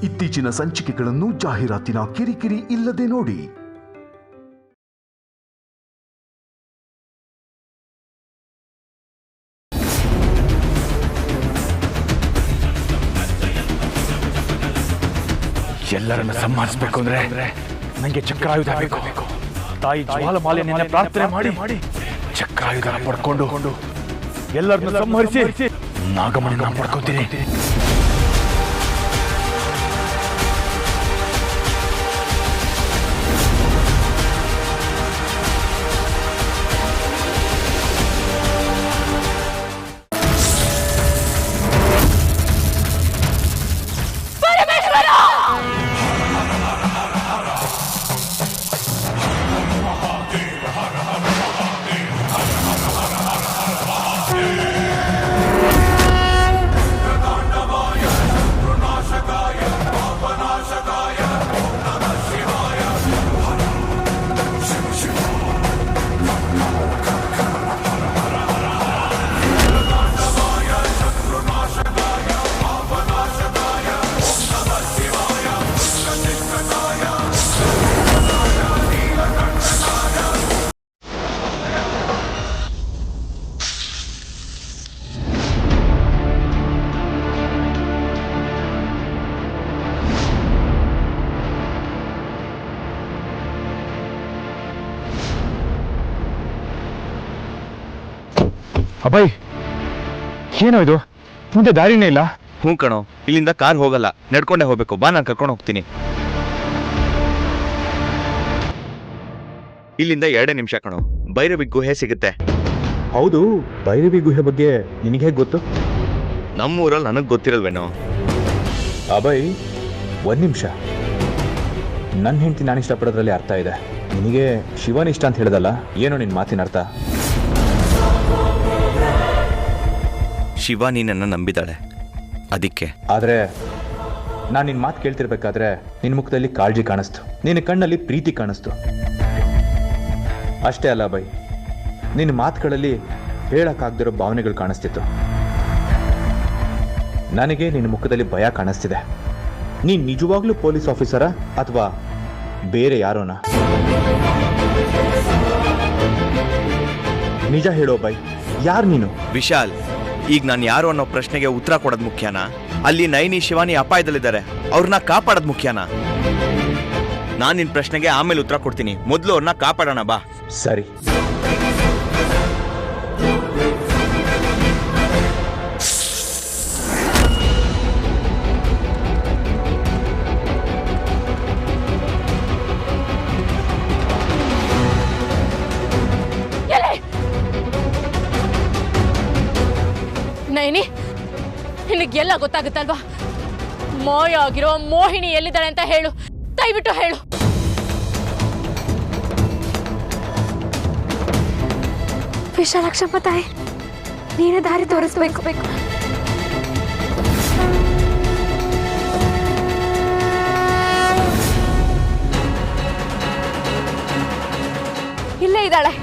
ಇತ್ತೀಚಿನ ಸಂಚಿಕೆಗಳನ್ನು ಜಾಹೀರಾತಿನ ಕಿರಿಕಿರಿ ಇಲ್ಲದೆ ನೋಡಿ. ಎಲ್ಲರನ್ನ ಸಂಹರಿಸಬೇಕು ಅಂದ್ರೆ ನನಗೆ ಚಕ್ರಾಯುಧ ಬೇಕು. ತಾಯಿ ಜ್ವಾಲಮಾಲಿನಿಯನ್ನ ಪ್ರಾರ್ಥನೆ ಮಾಡಿ ಚಕ್ರಾಯುಧ ಪಡ್ಕೊಂಡು ಎಲ್ಲರನ್ನ ಸಂಹರಿಸಿ ನಾಗಮಣಿನ ಪಡ್ಕೊತೀನಿ. ಅಭಯ್, ಏನೋ ಇದು? ಮುಂದೆ ದಾರಿನೇ ಇಲ್ಲ. ಹ್ಞೂ ಕಣೋ, ಇಲ್ಲಿಂದ ಕಾರ್ ಹೋಗಲ್ಲ, ನಡ್ಕೊಂಡೇ ಹೋಗ್ಬೇಕು. ಬಾ, ನಾನು ಕರ್ಕೊಂಡು ಹೋಗ್ತೀನಿ. ಇಲ್ಲಿಂದ 2 ನಿಮಿಷ ಕಣೋ, ಭೈರವಿ ಗುಹೆ ಸಿಗುತ್ತೆ. ಹೌದು, ಭೈರವಿ ಗುಹೆ ಬಗ್ಗೆ ನಿನಗೆ ಹೇಗೆ ಗೊತ್ತು? ನಮ್ಮೂರಲ್ಲಿ ನನಗೆ ಗೊತ್ತಿರಲ್ವೇನೋ. ಅಭಯ್, 1 ನಿಮಿಷ. ನನ್ನ ಹೆಂಡತಿ ನಾನು ಇಷ್ಟಪಡೋದ್ರಲ್ಲಿ ಅರ್ಥ ಇದೆ. ನಿನಗೆ ಶಿವನ ಇಷ್ಟ ಅಂತ ಹೇಳ್ದಲ್ಲ, ಏನೋ ನಿನ್ನ ಮಾತಿನ ಅರ್ಥ? ಶಿವ ನೀನನ್ನು ನಂಬಿದಾಳೆ, ಅದಕ್ಕೆ. ಆದರೆ ನಾನು ನಿನ್ನ ಮಾತು ಕೇಳ್ತಿರ್ಬೇಕಾದ್ರೆ ನಿನ್ನ ಮುಖದಲ್ಲಿ ಕಾಳಜಿ ಕಾಣಿಸ್ತು, ನಿನ್ನ ಕಣ್ಣಲ್ಲಿ ಪ್ರೀತಿ ಕಾಣಿಸ್ತು. ಅಷ್ಟೇ ಅಲ್ಲ ಬೈ, ನಿನ್ನ ಮಾತುಗಳಲ್ಲಿ ಹೇಳಕ್ಕಾಗದಿರೋ ಭಾವನೆಗಳು ಕಾಣಿಸ್ತಿತ್ತು. ನನಗೆ ನಿನ್ನ ಮುಖದಲ್ಲಿ ಭಯ ಕಾಣಿಸ್ತಿದೆ. ನೀನು ನಿಜವಾಗ್ಲೂ ಪೊಲೀಸ್ ಆಫೀಸರಾ ಅಥವಾ ಬೇರೆ ಯಾರೋನಾ? ನಿಜ ಹೇಳೋ ಬೈ, ಯಾರು ನೀನು? ವಿಶಾಲ್, ಈಗ ನಾನು ಯಾರು ಅನ್ನೋ ಪ್ರಶ್ನೆಗೆ ಉತ್ತರ ಕೊಡೋದು ಮುಖ್ಯನಾ? ಅಲ್ಲಿ ನೈನಿ ಶಿವಾನಿ ಅಪಾಯದಲ್ಲಿದ್ದಾರೆ, ಅವ್ರನ್ನ ಕಾಪಾಡೋದು ಮುಖ್ಯನಾ? ನಾನು ನಿನ್ನ ಪ್ರಶ್ನೆಗೆ ಆಮೇಲೆ ಉತ್ತರ ಕೊಡ್ತೀನಿ, ಮೊದಲು ಅವ್ರನ್ನ ಕಾಪಾಡೋಣ ಬಾ. ಸರಿ. ನೈನಿ, ನಿನಗೆಲ್ಲ ಗೊತ್ತಾಗುತ್ತಲ್ವಾ? ಮೋಯ ಆಗಿರೋ ಮೋಹಿನಿ ಎಲ್ಲಿದ್ದಾಳೆ ಅಂತ ಹೇಳು, ದಯವಿಟ್ಟು ಹೇಳು. ವಿಶಾಲಾಕ್ಷಮ್ಮ ತಾಯಿ, ನೀನೇ ದಾರಿ ತೋರಿಸ್ಬೇಕು. ಇಲ್ಲೇ ಇದ್ದಾಳೆ.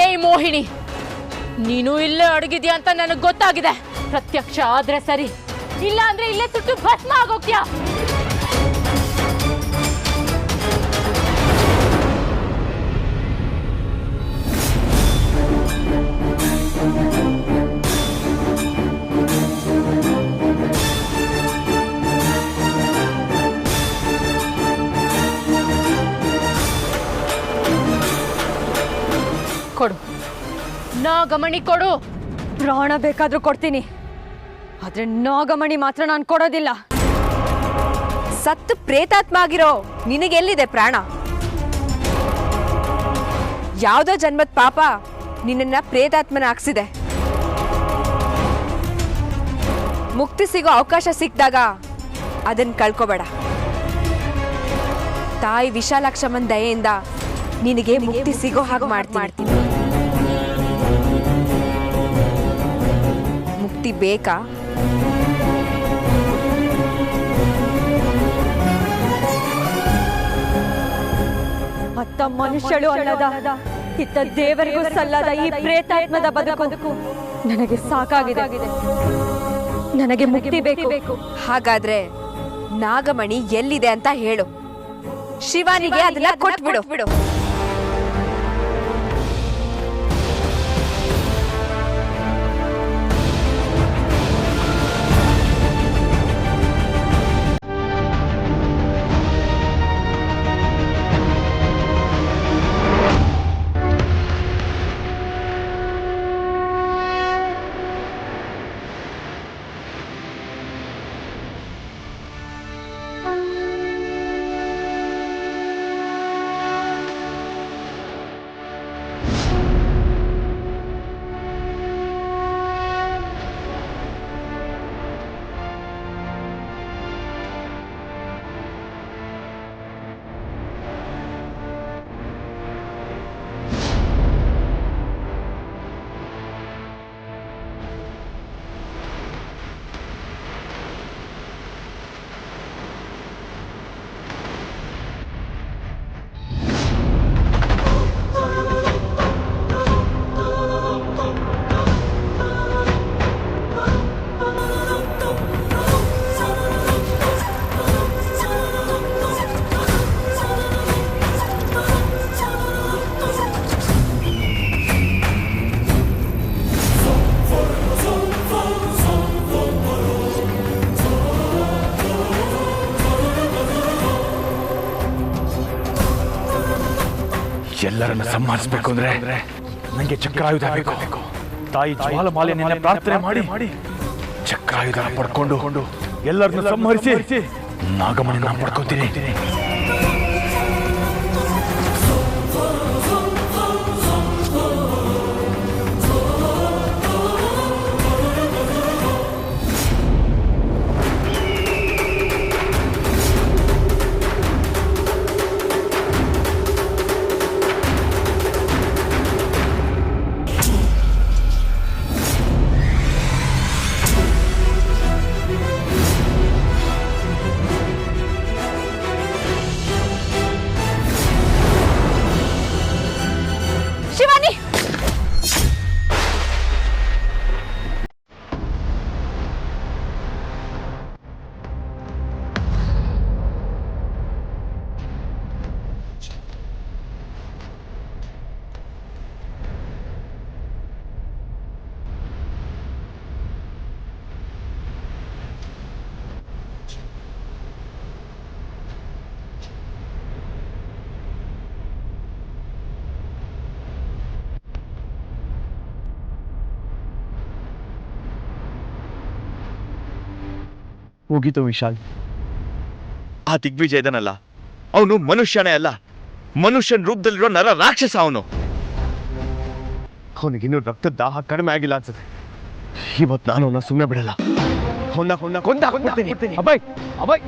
ಏಯ್ ಮೋಹಿನಿ, ನೀನು ಇಲ್ಲೇ ಅಡಗಿದ್ಯಾ ಅಂತ ನನಗೆ ಗೊತ್ತಾಗಿದೆ. ಪ್ರತ್ಯಕ್ಷ ಆದ್ರೆ ಸರಿ, ಇಲ್ಲ ಅಂದ್ರೆ ಇಲ್ಲೇ ಸುಟ್ಟು ಭಸ್ಮ ಆಗೋಗ್ತೀಯಾ. ಕೊಡು, ನಾಗಮಣಿ ಕೊಡು. ಪ್ರಾಣ ಬೇಕಾದ್ರೂ ಕೊಡ್ತೀನಿ, ಆದ್ರೆ ನಾಗಮಣಿ ಮಾತ್ರ ನಾನು ಕೊಡೋದಿಲ್ಲ. ಸತ್ತು ಪ್ರೇತಾತ್ಮ ಆಗಿರೋ ನಿನಗೆಲ್ಲಿದೆ ಪ್ರಾಣ? ಯಾವುದೋ ಜನ್ಮದ ಪಾಪ ನಿನ್ನ ಪ್ರೇತಾತ್ಮನ ಹಾಕ್ಸಿದೆ. ಮುಕ್ತಿ ಸಿಗೋ ಅವಕಾಶ ಸಿಕ್ಕಿದಾಗ ಅದನ್ನ ಕಳ್ಕೋಬೇಡ. ತಾಯಿ ವಿಶಾಲಾಕ್ಷಮ್ಮನ ದಯೆಯಿಂದ ನಿನಗೆ ಮುಕ್ತಿ ಸಿಗೋ ಹಾಗೆ ಮಾಡ್ತೀನಿ. ಮುಕ್ತಿ ಬೇಕಾ? ಅತ್ತ ಮನುಷ್ಯಳು ಅಲ್ಲದ ಇತ್ತ ದೇವರಿಗೂ ಸಲ್ಲದ ಈ ಪ್ರೇತಾತ್ಮದ ಬದುಕು ನನಗೆ ಸಾಕಾಗಿದೆ. ನನಗೆ ಮುಕ್ತಿ ಬೇಕು. ಹಾಗಾದ್ರೆ ನಾಗಮಣಿ ಎಲ್ಲಿದೆ ಅಂತ ಹೇಳು. ಶಿವಾನಿಗೆ ಅದನ್ನ ಕೊಟ್ಬಿಡು. ಎಲ್ಲರನ್ನ ಸಂಹರಿಸಬೇಕು ಅಂದ್ರೆ ನನಗೆ ಚಕ್ರಾಯುಧ ಬೇಕು. ತಾಯಿ ಜ್ವಾಲಮಾಲಿನಿಂದ ಪ್ರಾರ್ಥನೆ ಮಾಡಿ ಚಕ್ರಾಯುಧ ಪಡ್ಕೊಂಡು ಎಲ್ಲರನ್ನ ಸಂಹರಿಸಿ ನಾಗಮಣಿನ ಪಡ್ಕೊತೀನಿ. ಮುಗೀತು ವಿಶಾಲ್. ಆ ದಿಗ್ವಿಜಯ ಇದನಲ್ಲ, ಅವನು ಮನುಷ್ಯನೇ ಅಲ್ಲ, ಮನುಷ್ಯನ ರೂಪದಲ್ಲಿರೋ ನರ ರಾಕ್ಷಸ. ಅವನಿಗಿನ್ನೂ ರಕ್ತದ ದಾಹ ಕಡಿಮೆ ಆಗಿಲ್ಲ ಅನ್ಸುತ್ತೆ. ಇವತ್ತು ನಾನು ಅವನ್ನ ಸುಮ್ಮನೆ ಬಿಡಲ್ಲ. ಅಭಯ್ ಅಭಯ್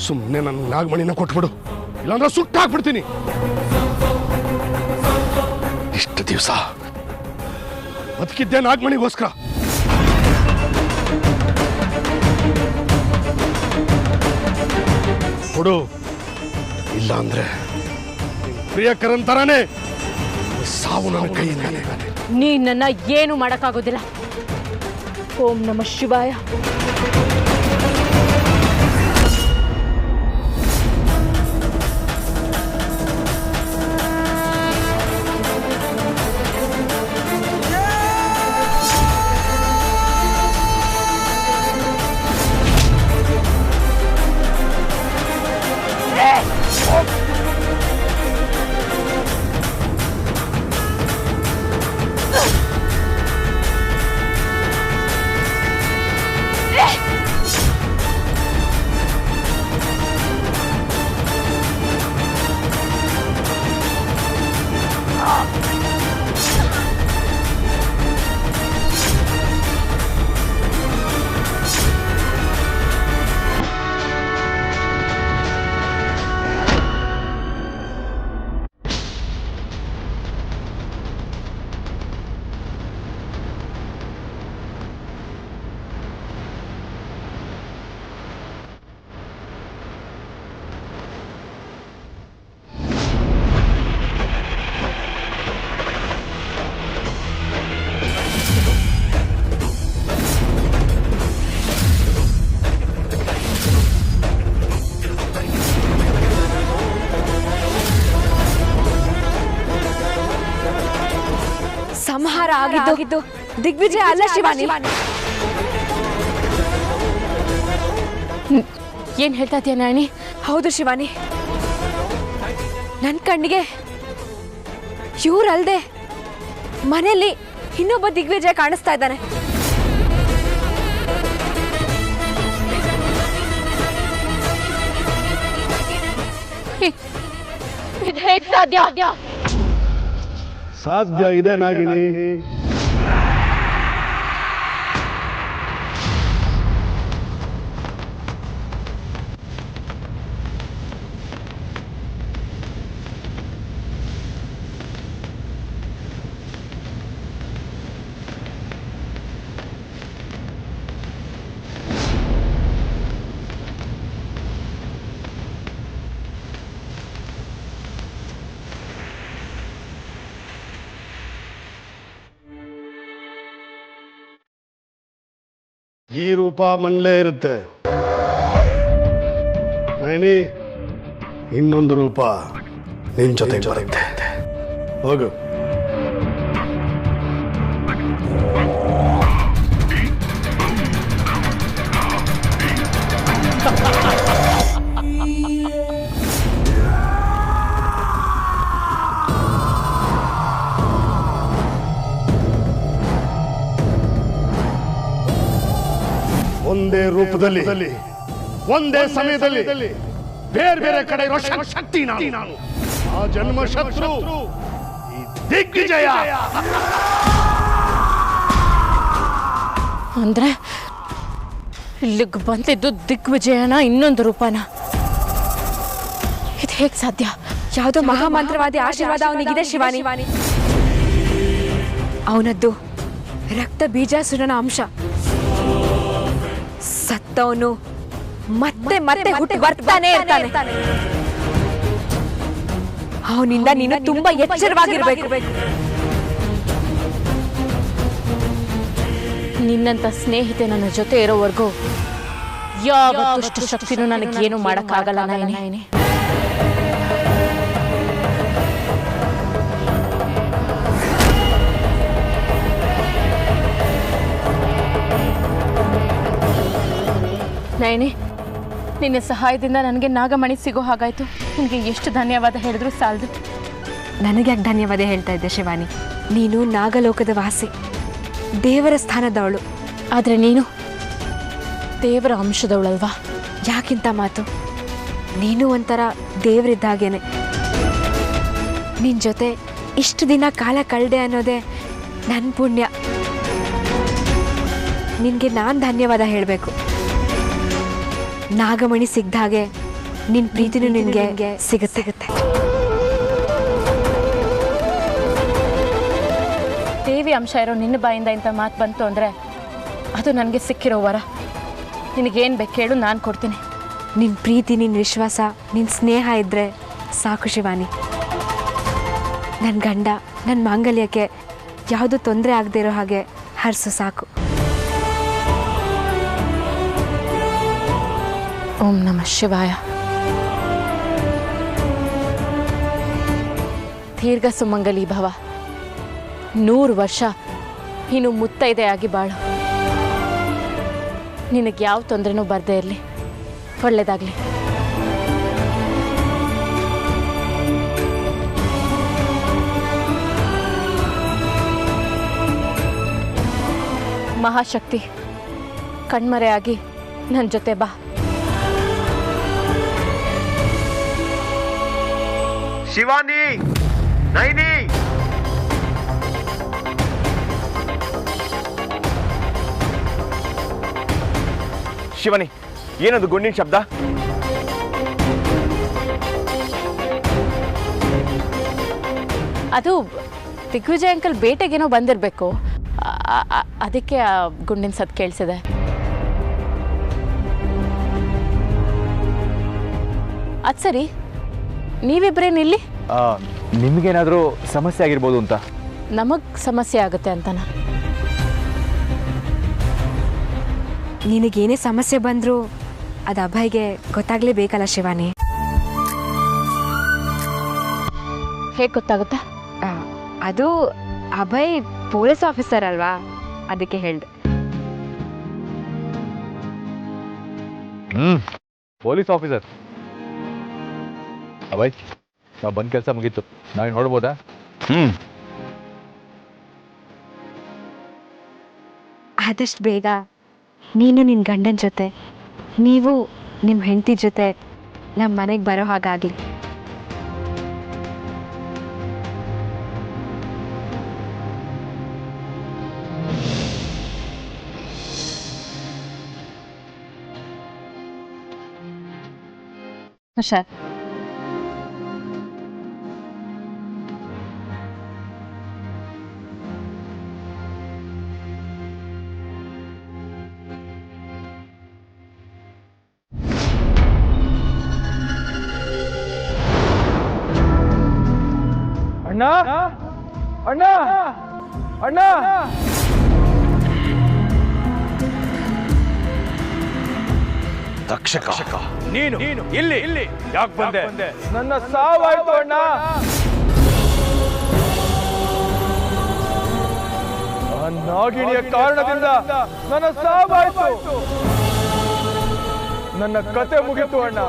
ಸುಮ್ಮನೆ ನನ್ನ ನಾಗಮಣಿನ ಕೊಟ್ಬಿಡು, ಇಲ್ಲಾಂದ್ರೆ ಸುಟ್ಟಾಕ್ಬಿಡ್ತೀನಿ. ಇಷ್ಟು ದಿವಸ ಬದುಕಿದ್ದೆ ನಾಗಮಣಿಗೋಸ್ಕರ. ಕೊಡು, ಇಲ್ಲ ಅಂದ್ರೆ ಪ್ರಿಯಕರನ್ ತರಾನೇ ಸಾವು ನನ್ನ ಕೈಯಿಂದಾನೆ. ನೀ ನನ್ನ ಏನು ಮಾಡಕ್ಕಾಗೋದಿಲ್ಲ. ಓಂ ನಮಃ ಶಿವಾಯ. ಸಂಹಾರ ಆಗಿದ್ದು ದಿಗ್ವಿಜಯ ಅಲ್ಲ ಶಿವಾನಿ. ಏನ್ ಹೇಳ್ತಾ ಇದೀಯ ನಯನಿ? ಹೌದು ಶಿವಾನಿ, ನನ್ನ ಕಣ್ಣಿಗೆ ಇವ್ರಲ್ದೆ ಮನೆಯಲ್ಲಿ ಇನ್ನೊಬ್ಬ ದಿಗ್ವಿಜಯ ಕಾಣಿಸ್ತಾ ಇದ್ದಾನೆ. ಇದು ಹೇಗ್ ಸಾಧ್ಯ? ಸಾಧ್ಯ ಇದೆ ನಾಗಿನಿ. ಈ ರೂಪ ಮನ್ಲೇ ಇರುತ್ತೆ ನೈನಿ. ಇನ್ನೊಂದು ರೂಪ ನಿನ್ ಜೊತೆ ಬರುತ್ತೆ. ಹೋಗು. ಒಂದೇ ರೂಪದಲ್ಲಿ ಒಂದೇ ಸಮಯದಲ್ಲಿ ಬೇರೆ ಬೇರೆ ಕಡೆ ಇರೋ ಶಕ್ತಿ ನಾನು. ಆ ಜನ್ಮ ಶತ್ರು ಈ ದಿಗ್ವಿಜಯ. ಅಂದ್ರೆ ಇಲ್ಲಿಗೆ ಬಂದಿದ್ದು ದಿಗ್ವಿಜಯನ ಇನ್ನೊಂದು ರೂಪನ? ಇದು ಹೇಗ್ ಸಾಧ್ಯ? ಯಾವುದೋ ಮಹಾಮಂತ್ರವಾದಿ ಆಶೀರ್ವಾದ ಅವನಿಗಿದೆ ಶಿವಾನಿ. ಅವನದ್ದು ರಕ್ತ ಬೀಜಾಸುರನ ಅಂಶ. ಸತ್ತವನು ಮತ್ತೆ ಮತ್ತೆ ಹುಟ್ಟಿ ಬರ್ತಾನೆ ಇರ್ತಾನೆ. ಅವನಿಂದ ನೀನು ತುಂಬಾ ಎಚ್ಚರವಾಗಿರ್ಬೇಕು. ನಿನ್ನಂತ ಸ್ನೇಹಿತೆ ನನ್ನ ಜೊತೆ ಇರೋವರೆಗೂ ಯಾವ ದುಷ್ಟ ಶಕ್ತಿನೂ ನನಗೇನು ಮಾಡಕ್ಕಾಗಲ್ಲ ನಯನಿ. ನಯನಿ, ನಿನ್ನ ಸಹಾಯದಿಂದ ನನಗೆ ನಾಗಮಣಿ ಸಿಗೋ ಹಾಗಾಯ್ತು. ನಿನಗೆ ಎಷ್ಟು ಧನ್ಯವಾದ ಹೇಳಿದ್ರು ಸಾಲದು. ನನಗೆ ಯಾಕೆ ಧನ್ಯವಾದ ಹೇಳ್ತಾ ಇದ್ದೆ ಶಿವಾನಿ? ನೀನು ನಾಗಲೋಕದ ವಾಸಿ, ದೇವರ ಸ್ಥಾನದವಳು. ಆದರೆ ನೀನು ದೇವರ ಅಂಶದವಳಲ್ವಾ? ಯಾಕಿಂತ ಮಾತು? ನೀನು ಒಂಥರ ದೇವರಿದ್ದಾಗೇನೆ. ನಿನ್ನ ಜೊತೆ ಇಷ್ಟು ದಿನ ಕಾಲ ಕಳೆದೆ ಅನ್ನೋದೇ ನನ್ನ ಪುಣ್ಯ. ನಿನಗೆ ನಾನು ಧನ್ಯವಾದ ಹೇಳಬೇಕು. ನಾಗಮಣಿ ಸಿಗ್ದಾಗೆ ನಿನ್ನ ಪ್ರೀತಿನೂ ನಿನಗೆ ಸಿಗುತ್ತೆ. ದೇವಿ ಅಂಶ ಇರೋ ನಿನ್ನ ಬಾಯಿಂದ ಇಂಥ ಮಾತು ಬಂತು ಅಂದರೆ ಅದು ನನಗೆ ಸಿಕ್ಕಿರೋ ವರ. ನಿನಗೇನು ಬೇಕು ಹೇಳು, ನಾನು ಕೊಡ್ತೀನಿ. ನಿನ್ನ ಪ್ರೀತಿ, ನಿನ್ನ ವಿಶ್ವಾಸ, ನಿನ್ನ ಸ್ನೇಹ ಇದ್ದರೆ ಸಾಕು ಶಿವಾನಿ. ನನ್ನ ಗಂಡ, ನನ್ನ ಮಾಂಗಲ್ಯಕ್ಕೆ ಯಾವುದೂ ತೊಂದರೆ ಆಗದೆ ಇರೋ ಹಾಗೆ ಹರಿಸು ಸಾಕು. ಓಂ ನಮಃ ಶಿವಾಯ. ದೀರ್ಘ ಸುಮಂಗಲಿ ಭವ. 100 ವರ್ಷ ನೀನು ಮುತ್ತೈದೆಯಾಗಿ ಬಾಳು. ನಿನಗೆ ಯಾವ ತೊಂದರೆನೂ ಬರದೇ ಇರಲಿ. ಒಳ್ಳೆಯದಾಗಲಿ. ಮಹಾಶಕ್ತಿ, ಕಣ್ಮರೆಯಾಗಿ ನನ್ನ ಜೊತೆ ಬಾ. ಶಿವಾನಿ, ನೈನಿ, ಶಿವಾನಿ, ಏನದು ಗುಂಡಿನ ಶಬ್ದ? ಅದು ದಿಗ್ವಿಜಯ್ ಅಂಕಲ್ ಬೇಟೆಗೇನೋ ಬಂದಿರಬೇಕು. ಅದಕ್ಕೆ ಆ ಗುಂಡಿನ ಸದ್ದು ಕೇಳಿಸಿದೆ. ಅದು ಸರಿ, ನೀವಿಬ್ರೇನಿಲ್ಲಿ? ನಿಮಗೇನಾದರೂ ಸಮಸ್ಯೆ ಆಗಿರ್ಬೋದು ಅಂತ. ನಮಗೆ ಸಮಸ್ಯೆ ಆಗುತ್ತೆ ಅಂತನಾ? ನಿನಗೇನೇ ಸಮಸ್ಯೆ ಬಂದರೂ ಅದು ಅಭಯ್ಗೆ ಗೊತ್ತಾಗಲೇಬೇಕಲ್ಲ ಶಿವಾನಿ. ಹೇಗೆ ಗೊತ್ತಾಗುತ್ತೆ? ಅದು ಅಭಯ್ ಪೊಲೀಸ್ ಆಫೀಸರ್ ಅಲ್ವಾ, ಅದಕ್ಕೆ ಹೇಳ್ದೆ. ಪೊಲೀಸ್ ಆಫೀಸರ್ ಅಭಯ್, ನಾವು ಬಂದ ಕೆಲಸ ಮುಗೀತು, ನಾವೇನು ನೋಡ್ಬೋದಾ? ಆದಷ್ಟು ಬೇಗ ನೀನು ನಿನ್ನ ಗಂಡನ ಜೊತೆ, ನೀವು ನಿಮ್ಮ ಹೆಂಡತಿ ಜೊತೆ ನಮ್ಮ ಮನೆಗೆ ಬರೋ ಹಾಗಾಗಲಿ. ಹುಷಾರ್. ಅಣ್ಣ ಅಣ್ಣ ಅಣ್ಣ, ತಕ್ಷಕ ನೀನು ಇಲ್ಲಿ ಇಲ್ಲಿ ಯಾಕೆ ಬಂದೆ? ನನ್ನ ಸಾವಾಯ್ತು ಅಣ್ಣ. ಆ ನಾಗಿಣಿಯ ಕಾರಣದಿಂದ ನನ್ನ ಸಾವಾಯ್ತು. ನನ್ನ ಕತೆ ಮುಗಿತು ಅಣ್ಣ.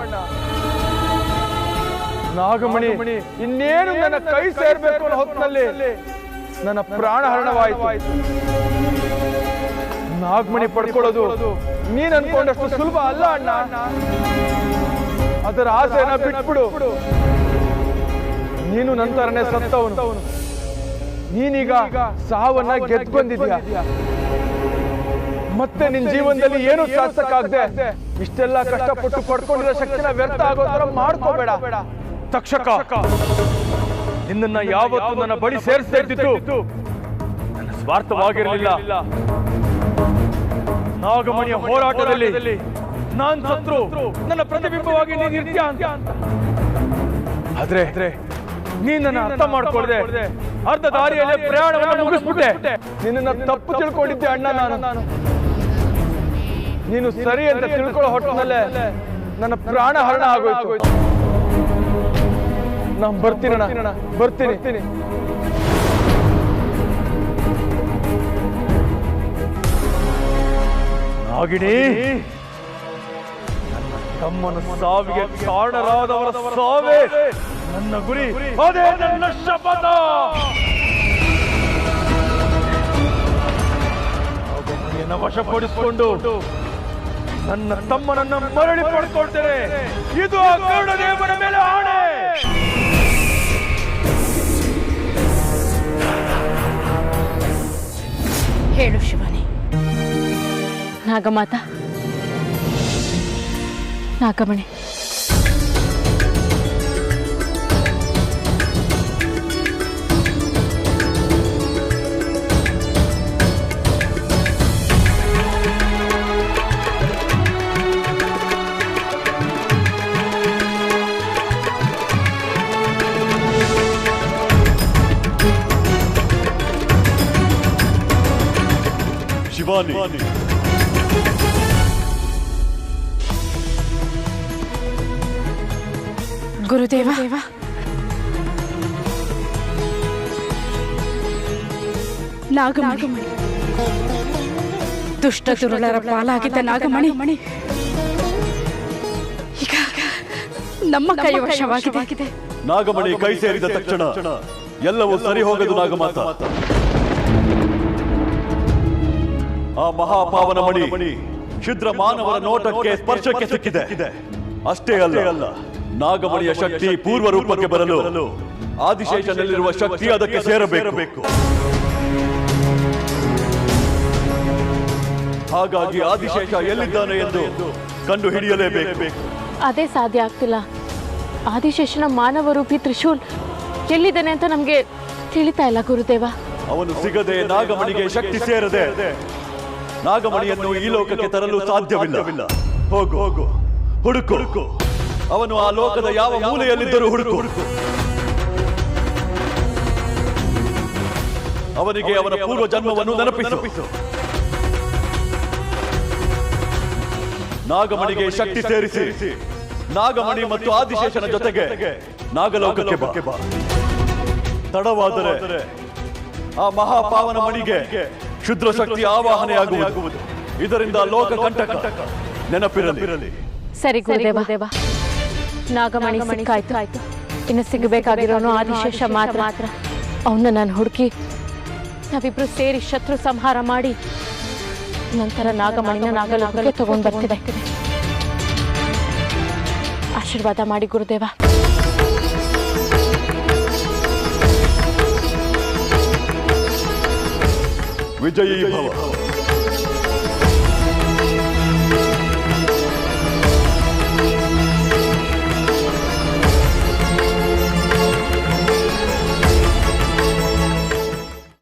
ನಾಗಮಣಿ ಇನ್ನೇನು ನನ್ನ ಕೈ ಸೇರ್ಬೇಕು ಅನ್ನೋ ಹೊತ್ತಿನಲ್ಲಿ ನನ್ನ ಪ್ರಾಣ ಹರಣವಾಯಿತು. ನಾಗಮಣಿ ಪಡ್ಕೊಳ್ಳೋದು ನೀನ್ ಅನ್ಕೊಂಡಷ್ಟು ಸುಲಭ ಅಲ್ಲ ಅಣ್ಣ. ಅದರ ಆಸೆನ ಬಿಟ್ಬಿಡು. ನೀನು ನಂತರನೇ ಸತ್ತವನು. ನೀನೀಗ ಸಾವನ್ನ ಗೆದ್ದು ಬಂದಿದ್ಯಾ. ಮತ್ತೆ ನಿನ್ ಜೀವನದಲ್ಲಿ ಏನು ಸಾಧಿಸಕ್ಕಾಗದೆ ಇಷ್ಟೆಲ್ಲ ಕಷ್ಟಪಟ್ಟು ಪಡ್ಕೊಂಡಿರೋ ಶಕ್ತಿನ ವ್ಯರ್ಥ ಆಗೋ ತರ ಮಾಡ್ಕೋಬೇಡ. ತಕ್ಷಕ, ನಿನ್ನ ಯಾವತ್ತೂ ನನ್ನ ಬಳಿ ಸೇರಿಸ್ತಾ ಇದ್ದಿದ್ದು ನನ್ನ ಸ್ವಾರ್ಥವಾಗಿರಲಿಲ್ಲ. ನಾಗಮಣಿಯ ಹೋರಾಟದಲ್ಲಿ ನಾನ್ ಸತ್ರು ನನ್ನ ಪ್ರತಿಬಿಂಬವಾಗಿ ನೀನ್ ಇರ್ತೀಯ ಅಂತ. ಆದ್ರೆ ನೀನ್ ನನ್ನ ಅರ್ಥ ಮಾಡ್ಕೊಳ್ದೆ ಅರ್ಧ ದಾರಿಯಲ್ಲೇ ಪ್ರಯಾಣವನ್ನು ಮುಗಿಸ್ಬಿಟ್ಟೆ. ನಿನ್ನ ತಪ್ಪು ತಿಳ್ಕೊಂಡಿದ್ದೆ ಅಣ್ಣ. ನಾನು ನೀನು ಸರಿ ಅಂತ ತಿಳ್ಕೊಳ್ಳೋ ಹೊಟ್ಟಿನಲ್ಲೇ ನನ್ನ ಪ್ರಾಣ ಹರಣ ಆಗೋಯ್ತು. ನಾನು ಬರ್ತೀನಿ. ನಾಗಿಣಿ, ನನ್ನ ತಮ್ಮನ ಸಾವಿಗೆ ಕಾರಣರಾದವರ ಸಾವೇ ನನ್ನ ಗುರಿ, ಅದೇ ನನ್ನ ಶಪಥ. ನಾಗಮಣಿಯನ್ನು ವಶಪಡಿಸಿಕೊಂಡು ನನ್ನ ತಮ್ಮನನ್ನ ಮರಳಿ ಪಡ್ಕೊಳ್ತೇನೆ. ಇದು ಆ ಕರುಣದೇವನ ಮೇಲೆ ಆಣೆ. ಹೇಳು ಶಿವಾನಿ. ನಾಗಮಾತ, ನಾಗಮಣಿ, ಶಿವಾನಿ, ಗುರುದೇವ, ನಾಗಮಣಿ, ದುಷ್ಟ ದುರುಳರ ಪಾಲಾಗಿದ್ದ ನಾಗಮಣಿ ಈಗ ನಮ್ಮ ಕೈ ವಶವಾಗಿದೆ. ನಾಗಮಣಿ ಕೈ ಸೇರಿದ ತಕ್ಷಣ ಎಲ್ಲವೂ ಸರಿ ಹೋಗದು ನಾಗಮಾತ. ಆ ಮಹಾಪಾವನ ಮಣಿ ಕ್ಷುದ್ರ ಮಾನವರ ನೋಟಕ್ಕೆ ಸ್ಪರ್ಶಕ್ಕೆ ಸಿಕ್ಕಿದೆ. ಅಷ್ಟೇ ಅಲ್ಲ, ನಾಗಮಣಿಯ ಶಕ್ತಿ ಪೂರ್ವ ರೂಪಕ್ಕೆ ಬರಲು ಆದಿಶೇಷನಲ್ಲಿರುವ ಶಕ್ತಿ ಅದಕ್ಕೆ ಸೇರಬೇಕು. ಹಾಗಾಗಿ ಆದಿಶೇಷ ಎಲ್ಲಿದ್ದಾನೆ ಎಂದು ಕಂಡು ಹಿಡಿಯಲೇಬೇಕು. ಅದೇ ಸಾಧ್ಯ ಆಗ್ತಿಲ್ಲ. ಆದಿಶೇಷನ ಮಾನವ ರೂಪಿ ತ್ರಿಶೂಲ್ ಎಲ್ಲಿದ್ದಾನೆ ಅಂತ ನಮ್ಗೆ ತಿಳಿತಾ ಇಲ್ಲ ಗುರುದೇವ. ಅವನು ಸಿಗದೆ ನಾಗಮಣಿಗೆ ಶಕ್ತಿ ಸೇರದೆ ನಾಗಮಣಿಯನ್ನು ಈ ಲೋಕಕ್ಕೆ ತರಲು ಸಾಧ್ಯವಿಲ್ಲ. ಹೋಗು, ಹುಡುಕು. ಅವನು ಆ ಲೋಕದ ಯಾವ ಮೂಲೆಯಲ್ಲಿದ್ದರೂ ಹುಡುಕು. ಅವನಿಗೆ ಅವನ ಪೂರ್ವ ಜನ್ಮವನ್ನು ನೆನಪಿಸು. ನಾಗಮಣಿಗೆ ಶಕ್ತಿ ಸೇರಿಸಿ ನಾಗಮಣಿ ಮತ್ತು ಆದಿಶೇಷನ ಜೊತೆಗೆ ನಾಗಲೋಕಕ್ಕೆ ಬಾ. ತಡವಾದರೆ ಆ ಮಹಾಪಾವನ ಮಣಿಗೆ ಕ್ಷುದ್ರ ಶಕ್ತಿ ಆವಾಹನೆಯಾಗುವುದು. ಇದರಿಂದ ಲೋಕ ಕಂಟಕ ನೆನಪಿರಲಿ. ಸರಿ ಗುರುದೇವ, ನಾಗಮಣಿ ಸಿಕ್ಕಾಯ್ತು. ಇನ್ನು ಸಿಗಬೇಕಾಗಿರೋನು ಆದಿಶೇಷ ಮಾತ್ರ. ಅವನ್ನ ನಾನು ಹುಡುಕಿ ನಾವಿಬ್ರು ಸೇರಿ ಶತ್ರು ಸಂಹಾರ ಮಾಡಿ ನಂತರ ನಾಗಮಣಿನ ನಾಗಲೋಕಕ್ಕೆ ತಗೊಂಡು ಬರ್ತಿದೆ. ಆಶೀರ್ವಾದ ಮಾಡಿ ಗುರುದೇವ. ವಿಜಯೀ ಭವ.